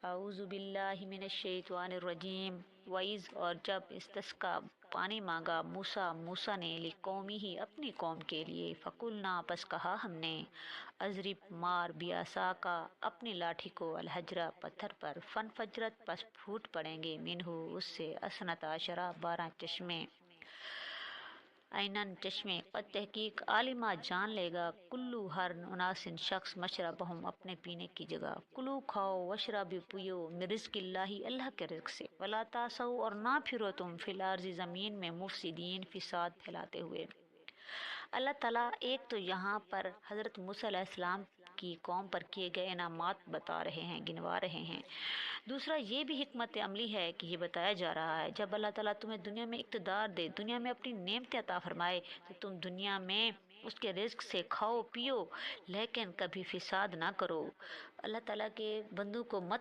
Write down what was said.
اعوذ باللہ من الشیطان الرجیم۔ وعز اور جب استسقا پانی مانگا موسیٰ نے لقومی ہی اپنی قوم کے لیے، فقلنا پس کہا ہم نے، اضرب مار بیاسا کا اپنی لاٹھی کو، الحجرہ پتھر پر، فن فجرت پس پھوٹ پڑیں گے، منہ اس سے، اسنتا عشرہ 12 چشمے، اینن چشمے، قد تحقیق عالمہ جان لے گا، کلو ہر اناسن شخص مشربہم اپنے پینے کی جگہ، کلو کھاؤ وشرب پیو من رزق اللہ اللہ کے رزق سے، ولا تاسو اور نہ پھرو تم فی الارض زمین میں مفسدین فساد پھیلاتے ہوئے۔ اللہ تعالیٰ ایک تو یہاں پر حضرت موسیٰ علیہ السلام کی قوم پر کیے گئے انعامات بتا رہے ہیں، گنوا رہے ہیں۔ دوسرا یہ بھی حکمت عملی ہے کہ یہ بتایا جا رہا ہے جب اللہ تعالیٰ تمہیں دنیا میں اقتدار دے، دنیا میں اپنی نعمتیں عطا فرمائے، تو تم دنیا میں اس کے رزق سے کھاؤ پیو، لیکن کبھی فساد نہ کرو۔ اللہ تعالیٰ کے بندوں کو مت